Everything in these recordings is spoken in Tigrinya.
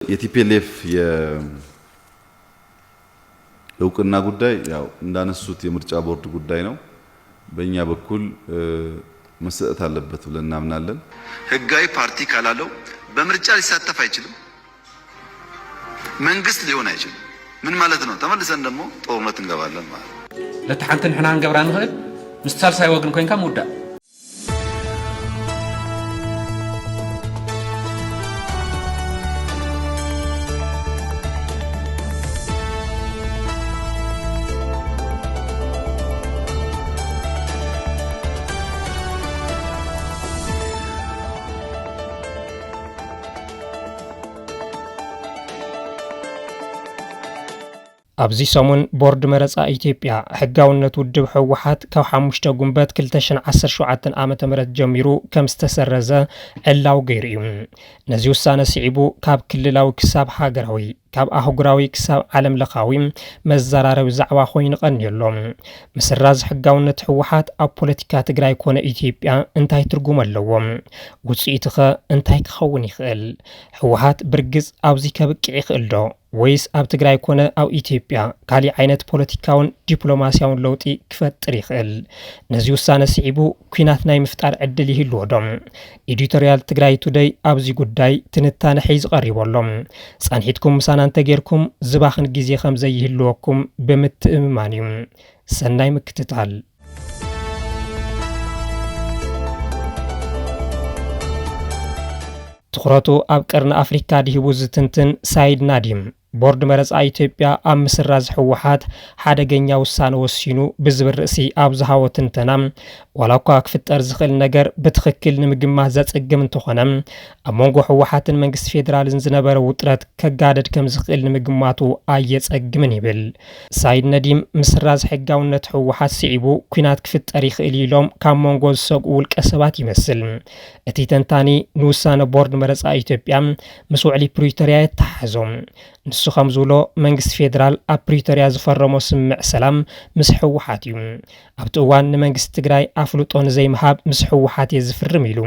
የቲፒኤልኤፍ የእውቅና ጉዳይ ያው እንዳነሱት የምርጫ ቦርድ ጉዳይ ነው። በእኛ በኩል መሰጠት አለበት ብለን እናምናለን። ህጋዊ ፓርቲ ካላለው በምርጫ ሊሳተፍ አይችልም። መንግስት ሊሆን አይችልም። ምን ማለት ነው? ተመልሰን ደግሞ ጦርነት እንገባለን ማለት ነው። ለተሐንተን ሕና እንገብራ ንኽእል ምሳል ሳይወግን ኮይንካ ሙዳ ኣብዚ ሰሙን ቦርድ መረፃ ኢትዮጵያ ሕጋውነት ውድብ ህወሓት ካብ 5 ጉንበት 2017 ዓመተ ምህረት ጀሚሩ ከም ዝተሰረዘ ዕላው ገይሩ እዩ። ነዚ ውሳነ ስዒቡ ካብ ክልላዊ ክሳብ ሃገራዊ ካብ ኣህጉራዊ ክሳብ ዓለም ለኻዊ መዘራረብ ዛዕባ ኮይኑ ቀኒየሎም። ምስራዝ ሕጋውነት ህወሓት ኣብ ፖለቲካ ትግራይ ኮነ ኢትዮጵያ እንታይ ትርጉም ኣለዎ? ውጽኢቱ ኸ እንታይ ክኸውን ይኽእል? ህወሓት ብርግጽ ኣብዚ ከብቅዕ ይኽእል ዶ? ወይስ ኣብ ትግራይ ኮነ ኣብ ኢትዮጵያ ካሊእ ዓይነት ፖለቲካውን ዲፕሎማስያውን ለውጢ ክፈጥር ይኽእል? ነዚ ውሳነ ስዒቡ ኩናት ናይ ምፍጣር ዕድል ይህልዎ ዶ? ኤዲቶሪያል ትግራይ ቱደይ ኣብዚ ጉዳይ ትንታነ ሒዙ ቀሪቦሎም። ጸኒሕትኩም ምሳና እንተጌርኩም ዝባኽን ጊዜ ከም ዘይህልወኩም ብምትእምማን እዩ። ሰናይ ምክትታል። ትኩረቱ ኣብ ቀርኒ ኣፍሪካ ድሂቡ ዝትንትን ሳይድ ናዲም ቦርድ መረፃ ኢትዮጵያ ኣብ ምስራዝ ህወሓት ሓደገኛ ውሳነ ወሲኑ ብዝብል ርእሲ ኣብ ዝሃቦ ትንተና ዋላ እኳ ክፍጠር ዝኽእል ነገር ብትኽክል ንምግማት ዘጸግም እንተኾነ ኣብ መንጎ ህወሓትን መንግስቲ ፌደራልን ዝነበረ ውጥረት ከጋደድ ከም ዝኽእል ንምግማቱ ኣየጸግምን ይብል። ሳይድ ነዲም ምስራዝ ሕጋውነት ህወሓት ስዒቡ ኩናት ክፍጠር ይኽእል ኢሎም ካብ መንጎ ዝሰግኡ ውልቀ ሰባት ይመስል። እቲ ተንታኒ ንውሳነ ቦርድ መረፃ ኢትዮጵያ ምስ ውዕሊ ፕሪቶሪያ የተሓሓዞም ንሱ ከም ዝብሎ መንግስቲ ፌደራል ኣብ ፕሪቶሪያ ዝፈረሞ ስምምዕ ሰላም ምስ ህወሓት እዩ። ኣብቲ እዋን ንመንግስቲ ትግራይ ኣፍልጦ ንዘይምሃብ ምስ ህወሓት እየ ዝፍርም ኢሉ።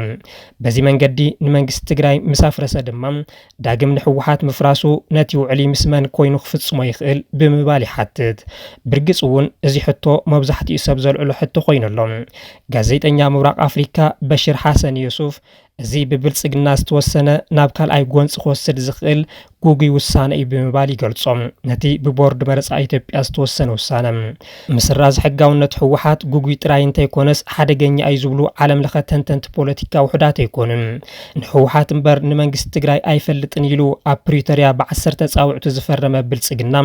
በዚ መንገዲ ንመንግስቲ ትግራይ ምስ ኣፍረሰ ድማ ዳግም ንህወሓት ምፍራሱ ነቲ ውዕሊ ምስ መን ኮይኑ ክፍጽሞ ይኽእል ብምባል ይሓትት። ብርግጽ እውን እዚ ሕቶ መብዛሕትኡ ሰብ ዘልዕሎ ሕቶ ኮይኑሎም። ጋዜጠኛ ምብራቕ ኣፍሪካ በሽር ሓሰን ዩሱፍ እዚ ብብልጽግና ዝተወሰነ ናብ ካልኣይ ጎንፂ ክወስድ ዝኽእል ጉጉይ ውሳነ እዩ ብምባል ይገልጾም። ነቲ ብቦርድ መረፃ ኢትዮጵያ ዝተወሰነ ውሳነ ምስራዝ ሕጋውነት ህወሓት ጉጉይ ጥራይ እንተይኮነስ ሓደገኛ እዩ ዝብሉ ዓለም ለኸ ተንተንቲ ፖለቲካ ውሕዳት ኣይኮኑን። ንህወሓት እምበር ንመንግስቲ ትግራይ ኣይፈልጥን ኢሉ ኣብ ፕሪቶሪያ ብ10 ጻውዕቱ ዝፈረመ ብልጽግና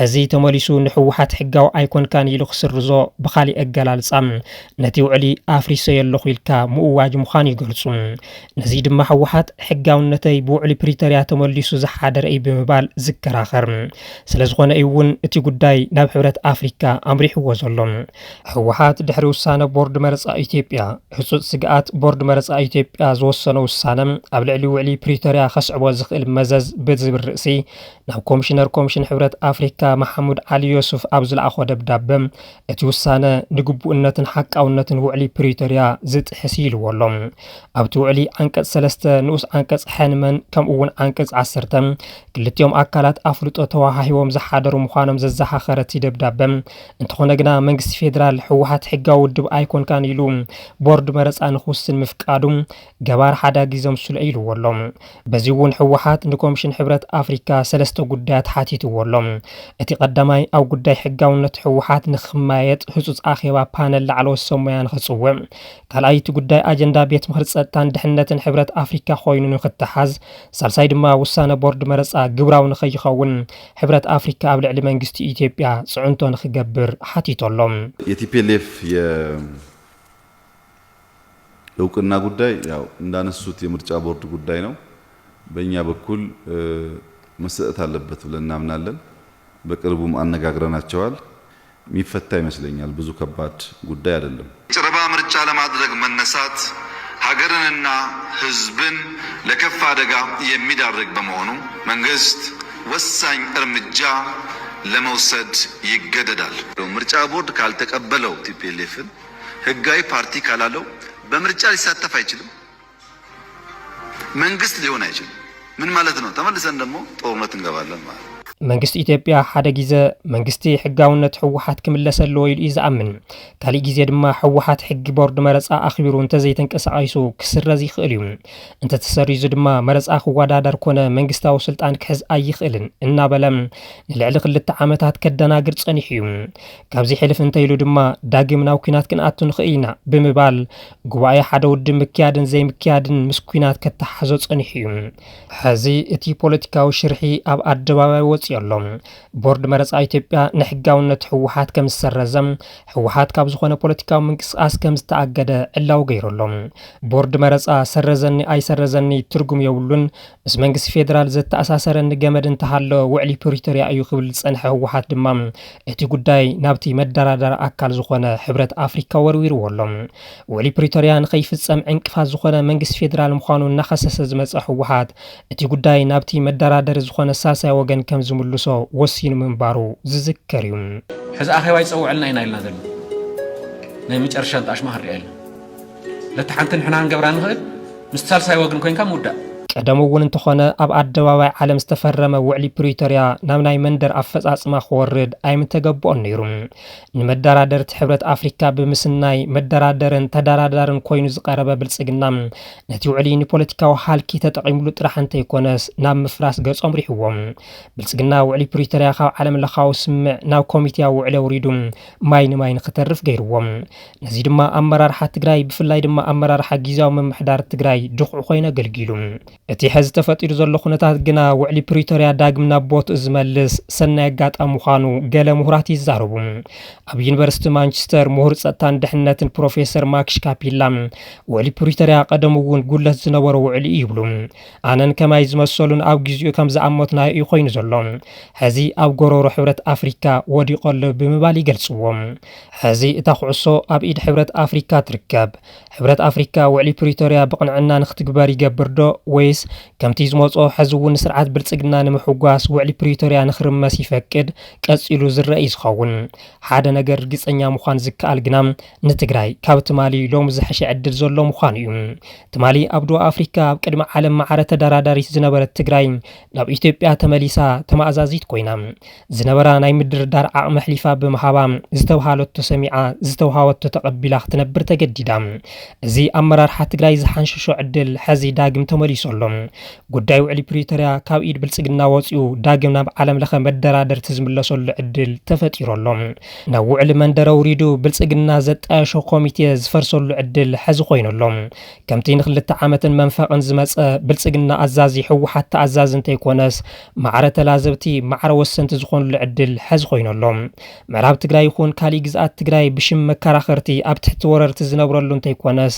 ሕዚ ተመሊሱ ንህወሓት ሕጋዊ ኣይኮንካን ኢሉ ክስርዞ ብኻሊእ ኣገላልጻ ነቲ ውዕሊ ኣፍሪሶ የለኹ ኢልካ ምእዋጅ ምዃኑ ይገልጹ። ነዚ ድማ ህወሓት ሕጋውነተይ ብውዕሊ ፕሪቶሪያ ተመሊሱ ዝሓደረ እዩ ብምባል ዝከራኸር ስለዝኾነ እውን እቲ ጉዳይ ናብ ሕብረት ኣፍሪካ ኣምሪሕዎ ዘሎ። ህወሓት ድሕሪ ውሳነ ቦርድ መረፃ ኢትዮጵያ ህፁፅ ስግኣት ቦርድ መረፃ ኢትዮጵያ ዝወሰነ ውሳነ ኣብ ልዕሊ ውዕሊ ፕሪቶሪያ ከስዕቦ ዝኽእል መዘዝ ብዝብል ርእሲ ናብ ኮሚሽን ሕብረት ኣፍሪካ መሐሙድ ዓሊ ዮሱፍ ኣብ ዝለኣኾ ደብዳበ እቲ ውሳነ ንግቡእነትን ሓቃውነትን ውዕሊ ፕሪቶሪያ ዝጥሕስ ኢልዎሎም። ኣብቲ ውዕሊ አንቀጽ 3 ንኡስ አንቀጽ ሕንመን ከም እውን አንቀጽ 10 ክልቲኦም አካላት አፍልጦ ተዋሃሂቦም ዝሓደሩ ምዃኖም ዘዘሓኸረት ደብዳበ እንተኾነ ግና መንግስቲ ፌደራል ህወሓት ሕጋዊ ውድብ ኣይኮንካን ኢሉ ቦርድ መረፃ ንኽውስን ምፍቃዱ ገባር ሓዳጊ ዘምስሎ ኢልዎሎም። በዚ እውን ህወሓት ንኮሚሽን ሕብረት ኣፍሪካ 3 ጉዳያት ሓቲትዎሎም። እቲ ቀዳማይ ኣብ ጉዳይ ሕጋውነት ህወሓት ንኽማየጥ ህፁፅ ኣኼባ ፓነል ላዕለዎት ሰሙያ ንኽጽውዕ፣ ካልኣይ እቲ ጉዳይ ኣጀንዳ ቤት ምክሪ ጸጥታን ድሕነትን ሕብረት ኣፍሪካ ኮይኑ ንኽተሓዝ፣ ሳልሳይ ድማ ውሳነ ቦርድ መረፃ ግብራዊ ንኸይኸውን ሕብረት ኣፍሪካ ኣብ ልዕሊ መንግስቲ ኢትዮጵያ ጽዕንቶ ንኽገብር ሓቲቶሎም። የቲፒኤልኤፍ የእውቅና ጉዳይ ያው እንዳነሱት የምርጫ ቦርድ ጉዳይ ነው። በእኛ በኩል መሰጠት አለበት ብለን እናምናለን። በቅርቡም አነጋግረናቸዋል። የሚፈታ ይመስለኛል። ብዙ ከባድ ጉዳይ አይደለም። ጭረባ ምርጫ ለማድረግ መነሳት ሀገርንና ህዝብን ለከፋ አደጋ የሚዳርግ በመሆኑ መንግስት ወሳኝ እርምጃ ለመውሰድ ይገደዳል። ምርጫ ቦርድ ካልተቀበለው ቲፒኤልኤፍን ህጋዊ ፓርቲ ካላለው በምርጫ ሊሳተፍ አይችልም። መንግስት ሊሆን አይችልም። ምን ማለት ነው? ተመልሰን ደግሞ ጦርነት እንገባለን ማለት ነው። መንግስቲ ኢትዮጵያ ሓደ ግዜ መንግስቲ ሕጋውነት ሕወሓት ክምለሰሎ ኢሉ እዩ ዝኣምን ካልእ ግዜ ድማ ሕወሓት ሕጊ ቦርድ መረፃ ኣኽቢሩ እንተዘይተንቀሳቒሱ ክስረዝ ይኽእል እዩ እንተተሰሪዙ ድማ መረፃ ክወዳደር ኮነ መንግስታዊ ስልጣን ክሕዝ ኣይኽእልን እናበለ ንልዕሊ 2 ዓመታት ከደናግር ፀኒሑ እዩ ካብዚ ሕልፍ እንተኢሉ ድማ ዳግም ናብ ኩናት ክንኣቱ ንኽእል ኢና ብምባል ጉባኤ ሓደ ውድብ ምክያድን ዘይምክያድን ምስ ኩናት ከተሓሕዞ ፀኒሑ እዩ ሕዚ እቲ ፖለቲካዊ ሽርሒ ኣብ ኣደባባይ ወፂ يلهم بورد مرسى إثيوبيا نحجاونة حوحات كم سرزم حوحات كابزخون بوليتيكا منقسقاس كم استعجد إلا وغير لهم بورد مرسى سرزني أي سرزني ترجم يقولون بس منقس فيدرال زت أساسا الجمد انتحل وعلي بريتوريا أيو خبل سنح حوحات دمام إتي قداي نابتي مدرادر أكل زخون حبرة أفريقيا وروير ولهم وعلي بريتوريا نخيف السمع انكفاز زخون منقس فيدرال مخانو نخصص زمس حوحات إتي قداي نابتي مدرادر زخون ساسا وجن كم زملسو وسين من بارو زذكريم حز أخي وايد سووا علنا هنا إلنا ذل نمج أرشاد أشمه الرئال لا تحنتن حنا نجبران غير مستال ساي وجن كوين كم مدة قدموا انتخنا أبعد دواوع عالم استفرم وعلي بريتوريا نامناي مندر أفز أسماء خورد أي متجبون نيرم المدرادر تحبرت أفريقيا بمسناي مدرادرن تدرادرن كوين زقربة بالسجنام نتيو عليني بوليتيكا وحال كي تتقيم له ترحن تيكونس نام مفراس جالس أمري حوام بالسجنا وعلي بريتوريا خاو عالم لخاو سمع ناو كوميتيا وعلى وريدم ماين خطرف غيروم نزيد ما أمرار حت جراي بفلاي دم أمرار حجيزا ومن محدار تجراي جوق خوينا جلجيلهم እቲ ሕዚ ተፈጢሩ ዘሎ ኩነታት ግና ውዕሊ ፕሪቶሪያ ዳግም ናብ ቦት ዝመልስ ሰናይ ኣጋጣሚ ምዃኑ ገለ ምሁራት ይዛረቡ ኣብ ዩኒቨርሲቲ ማንቸስተር ምሁር ጸጥታን ድሕነትን ፕሮፌሰር ማክሽ ካፒላ ውዕሊ ፕሪቶሪያ ቀደም እውን ጉለት ዝነበረ ውዕሊ ይብሉ ኣነን ከማይ ዝመሰሉን ኣብ ግዜኡ ከም ዝኣመትና እዩ ኮይኑ ዘሎ ሕዚ ኣብ ጎሮሮ ሕብረት ኣፍሪካ ወዲቆሎ ብምባል ይገልጽዎም ሕዚ እታ ኩዕሶ ኣብ ኢድ ሕብረት ኣፍሪካ ትርከብ ሕብረት ኣፍሪካ ውዕሊ ፕሪቶሪያ ብቕንዕና ንኽትግበር ይገብር ዶ ወይስ كمتي زموصو حزون سرعات بلصقنا نمحواس وعلي بريتوريا نخرمس يفقد قصيلو زرئي زخون حدا نجر رغصنيا مخان زكال غنام نتግራይ ካብ ትማሊ ሎም ዝሐሸ ዕድል ዘሎ ምዃኑ እዩ ትማሊ ኣብዶ ኣፍሪካ ኣብ ቅድመ ዓለም ማዕረ ተደራዳሪት ዝነበረት ትግራይ ናብ ኢትዮጵያ ተመሊሳ ተማዛዚት ኮይና ዝነበራ ናይ ምድርዳር ዓቕሚ ሕሊፋ ብምሃባ ዝተውሃለቶ ሰሚዓ ዝተውሃወቶ ተቀቢላ ክትነብር ተገዲዳ እዚ ኣመራርሓ ትግራይ ዝሓንሸሾ ዕድል ሕዚ ዳግም ተመሊሶሎም ጉዳይ ውዕሊ ፕሪቶሪያ ካብ ኢድ ብልጽግና ወፂኡ ዳግም ናብ ዓለም ለኸ መደራደር ትዝምለሰሉ ዕድል ተፈጢሮሎም ናብ ውዕሊ መንደረ ውሪዱ ብልጽግና ዘጣየሾ ኮሚቴ ዝፈርሰሉ ዕድል ሕዚ ኮይኖሎም ከምቲ ንኽልተ ዓመትን መንፈቕን ዝመፀ ብልጽግና ኣዛዚ ሕወሓት ተኣዛዝ እንተይኮነስ ማዕረ ተላዘብቲ ማዕረ ወሰንቲ ዝኾኑሉ ዕድል ሕዚ ኮይኖሎም ምዕራብ ትግራይ ይኹን ካሊእ ግዝኣት ትግራይ ብሽም መከራኸርቲ ኣብ ትሕቲ ወረርቲ ዝነብረሉ እንተይኮነስ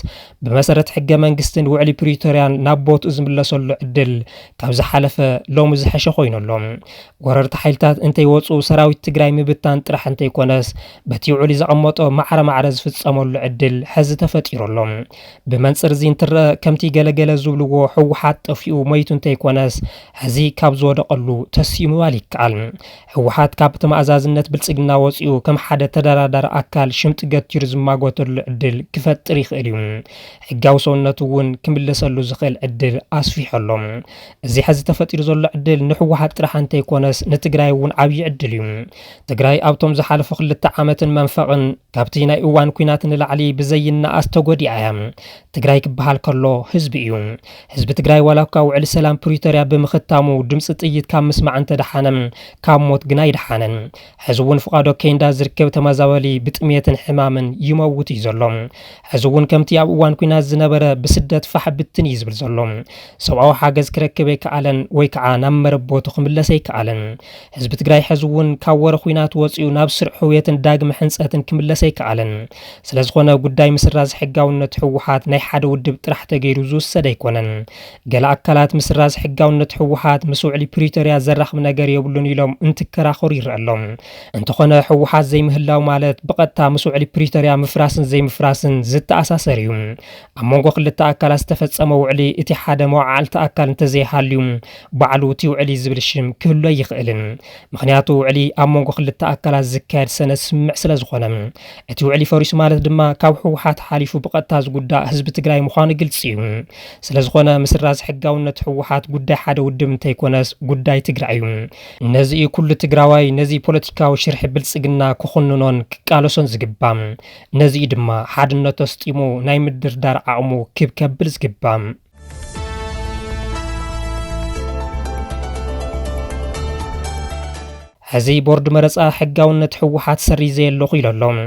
ብመሰረት ሕገ መንግስትን ውዕሊ ፕሪቶሪያን ናብ ቦቱ ዝምለሰሉ ዕድል ካብ ዝሓለፈ ሎም ዝሐሸ ኮይኖሎም ወረርቲ ሓይልታት እንተይወፁ ሰራዊት ትግራይ ምብታን ጥራሕ እንተይኮነስ በቲ ውዕሊ ዘቐመጦ ማዕረ ዝፍጸመሉ ዕድል ሕዚ ተፈጢሮሎም ብመንጽር እዚ እንትርአ ከምቲ ገለገለ ዝብልዎ ሕወሓት ጠፊኡ ሞይቱ እንተይኮነስ ሕዚ ካብ ዝወደቐሉ ተሲኡ ምባል ይከኣል ሕወሓት ካብ ተማእዛዝነት ብልጽግና ወፂኡ ከም ሓደ ተደራዳሪ ኣካል ሽምጢ ገቲሩ ዝማጎተሉ ዕድል ክፈጥር ይኽእል እዩ ሕጋዊ ሰውነቱ እውን ክምለሰሉ ዝኽእል ዕድል ኣስፊሖሎም እዚ ሕዚ ተፈጢሩ ዘሎ ዕድል ንሕወሓት ጥራሕ እንተይኮነስ ንትግራይ እውን ዓብዪ ዕድል እዩ ትግራይ ኣብቶም ዝሓለፉ 2 ዓመትን መንፈቕን ካብቲ ናይ እዋን ኩናት ንላዕሊ ብዘይናኣስ ተጎዲኣ እያ ትግራይ ክበሃል ከሎ ህዝቢ እዩ ህዝቢ ትግራይ ዋላካ ውዕሊ ሰላም ፕሪቶሪያ ብምኽታሙ ድምፂ ጥይት ካብ ምስማዕ እንተደሓነም ካብ ሞት ግና ይደሓነን ሕዚ እውን ፍቓዶ ኬንዳ ዝርከብ ተመዛበሊ ብጥሜትን ሕማምን ይመውት እዩ ዘሎ ሕዚ እውን ከምቲ ኣብ እዋን ኩናት ዝነበረ ብስደት ፋሕ ብትን እዩ ዝብል ዘሎ ሰብኣዊ ሓገዝ ክረክብ ኣይከኣለን ወይ ከዓ ናብ መረቦቱ ክምለስ ኣይከኣለን ህዝቢ ትግራይ ሕዚ እውን ካብ ወረ ኩናት ወፂኡ ናብ ስርዕ ህውየትን ዳግም ሕንፀትን ክምለስ ኣይከኣለን ስለዝኾነ ጉዳይ ምስራዝ ሕጋውነት ሕወሓት ናይ ሓደ ውድብ ጥራሕ ተገይሩ ዝውሰድ ኣይኮነን ገለ ኣካላት ምስራዝ ሕጋውነት ሕወሓት ምስ ውዕሊ ፕሪቶሪያ ዘራኽብ ነገር የብሉን ኢሎም እንትከራኸሩ ይረአሎም እንተኾነ ሕወሓት ዘይምህላው ማለት ብቐጥታ ምስ ውዕሊ ፕሪቶሪያ ምፍራስን ዘይምፍራስን ዝተኣሳሰር እዩ ኣብ መንጎ ክልተ ኣካላት ዝተፈጸመ ውዕሊ እቲ ሓደ መዋዕለ መዓልቲ ኣካል እንተዘይሃልዩ ባዕሉ እቲ ውዕሊ ዝብል ሽም ክህሎ ይኽእልን ምክንያቱ ውዕሊ ኣብ መንጎ ክልተ ኣካላት ዝካየድ ሰነድ ስምዕ ስለ ዝኾነ እቲ ውዕሊ ፈሪሱ ማለት ድማ ካብ ሕወሓት ሓሊፉ ብቐጥታ ዝጉዳእ ህዝቢ ትግራይ ምዃኑ ግልጽ እዩ ስለ ዝኾነ ምስራዝ ሕጋውነት ሕወሓት ጉዳይ ሓደ ውድብ እንተይኮነስ ጉዳይ ትግራይ እዩ ነዚ ኩሉ ትግራዋይ ነዚ ፖለቲካዊ ሽርሒ ብልጽግና ክኹንኖን ክቃለሶን ዝግባም ነዚ ድማ ሓድነቱ ኣስጢሙ ናይ ምድርዳር ዓቕሙ ክብከብል ዝግባም ሕዚ ቦርድ መረፃ ሕጋውነት ሕወሓት ሰሪዘ የለኹ ኢሎም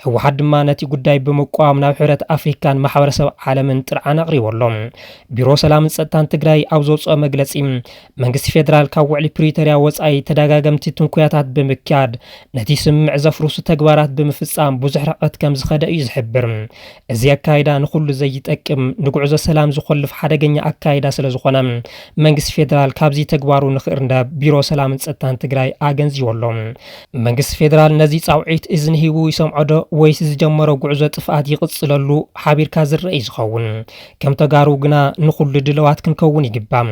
ሕወሓት ድማ ነቲ ጉዳይ ብምቋም ናብ ሕብረት ኣፍሪካን ማሕበረሰብ ዓለምን ጥርዓን ኣቕሪቦሎም ቢሮ ሰላምን ጸጥታን ትግራይ ኣብ ዘውፅኦ መግለጺ መንግስቲ ፌደራል ካብ ውዕሊ ፕሪቶሪያ ወጻኢ ተደጋገምቲ ትንኩያታት ብምክያድ ነቲ ስምምዕ ዘፍርሱ ተግባራት ብምፍጻም ብዙሕ ርሕቀት ከም ዝኸደ እዩ ዝሕብር እዚ ኣካይዳ ንኹሉ ዘይጠቅም ንጉዕዞ ሰላም ዝኸልፍ ሓደገኛ ኣካይዳ ስለ ዝኾነ መንግስቲ ፌደራል ካብዚ ተግባሩ ንኽእርንዳ ቢሮ ሰላምን ጸጥታን ትግራይ ገንዚወሎም መንግስቲ ፌደራል ነዚ ጻውዒት እዝኒ ሂቡ ይሰምዖዶ ወይስ ዝጀመሮ ጉዕዞ ጥፍኣት ይቕጽለሉ ሓቢርካ ዝረአ ዝኸውን ከም ተጋሩ ግና ንኹሉ ድለዋት ክንከውን ይግባም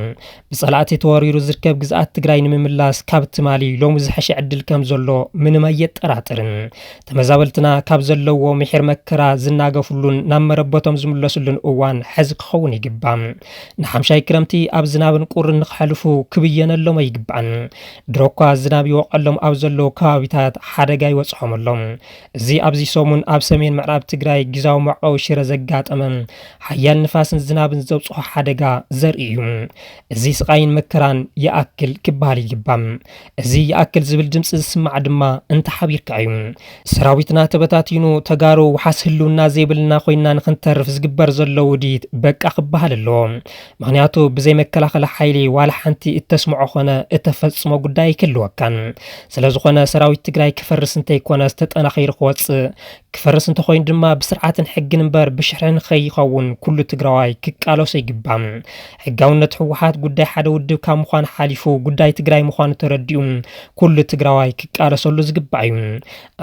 ብጸላእቲ ተወሪሩ ዝርከብ ግዝኣት ትግራይ ንምምላስ ካብ ትማሊ ሎሚ ዝሐሸ ዕድል ከም ዘሎ ምንም ኣየጠራጥርን ተመዛበልትና ካብ ዘለዎ ምሕር መከራ ዝናገፍሉን ናብ መረበቶም ዝምለሱሉን እዋን ሕዚ ክኸውን ይግባም ንሓምሻይ ክረምቲ ኣብ ዝናብን ቁርን ንኽሕልፉ ክብየነሎም ኣይግባን ድሮኳ ዝናብ ቀሎም ኣብ ዘሎ ከባቢታት ሓደጋ ይወጽሖምሎም እዚ ኣብዚ ሰሙን ኣብ ሰሜን ምዕራብ ትግራይ ግዛው መዕቆዊ ሽረ ዘጋጠመ ሓያል ንፋስን ዝናብን ዘብጽሖ ሓደጋ ዘርኢ እዩ እዚ ስቃይን መከራን ይኣክል ክበሃል ይግባም እዚ ይኣክል ዝብል ድምፂ ዝስማዕ ድማ እንተ ሓቢርካ እዩ ሰራዊትና ተበታቲኑ ተጋሩ ወሓስ ህልውና ዘይብልና ኮይና ንክንተርፍ ዝግበር ዘሎ ውዲት በቃ ክበሃል ኣለዎ ምክንያቱ ብዘይ መከላኸሊ ሓይሊ ዋላ ሓንቲ እተስምዖ ኾነ እተፈጽሞ ጉዳይ ክህልወካን ስለዝኾነ ሰራዊት ትግራይ ክፈርስ እንተይኮነ ዝተጠናኺሩ ክወፅእ ክፈርስ እንተኮይኑ ድማ ብስርዓትን ሕግን እምበር ብሽሕርን ከይኸውን ኩሉ ትግራዋይ ክቃለሶ ይግባም ሕጋውነት ሕወሓት ጉዳይ ሓደ ውድብ ካብ ምዃኑ ሓሊፉ ጉዳይ ትግራይ ምዃኑ ተረዲኡ ኩሉ ትግራዋይ ክቃለሰሉ ዝግባእ እዩ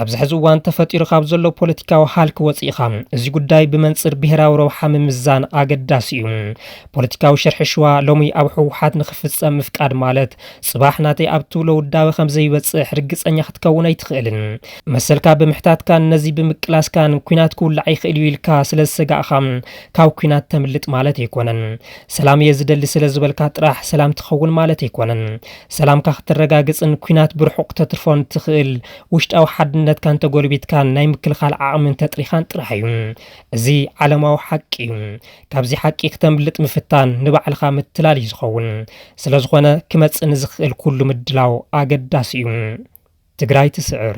ኣብዚ ሕዚ እዋን ተፈጢሩ ካብ ዘሎ ፖለቲካዊ ሃልኪ ወፂኢኻ እዚ ጉዳይ ብመንፅር ብሄራዊ ረብሓ ምምዛን ኣገዳሲ እዩ ፖለቲካዊ ሽርሒ ሽዋ ሎሚ ኣብ ሕወሓት ንኽፍጸም ምፍቃድ ማለት ጽባሕ ናተይ ኣብ ትብሎ ውዳበ ከም ዘይበጽሕ ርግጸኛ ክትከውን ኣይትኽእልን መሰልካ ብምሕታትካ ነዚ ብምቅላስካን ኩናት ክውላዕ ይኽእል ኢልካ ስለ ዝሰጋእኻ ካብ ኩናት ተምልጥ ማለት ኣይኮነን ሰላም እየ ዝደሊ ስለ ዝበልካ ጥራሕ ሰላም ትኸውን ማለት ኣይኮነን ሰላምካ ክትረጋግጽን ኩናት ብርሑቕ ተትርፎን ትኽእል ውሽጣዊ ሓድነትካ እንተጎልቢትካን ናይ ምክልኻል ዓቕምን ተጥሪኻን ጥራሕ እዩ እዚ ዓለማዊ ሓቂ እዩ ካብዚ ሓቂ ክተምልጥ ምፍታን ንባዕልኻ ምትላል እዩ ዝኸውን ስለዝኾነ ክመጽእ ንዝኽእል ኩሉ ምድላው ኣገዳሲ እዩ ትግራይ ትስዕር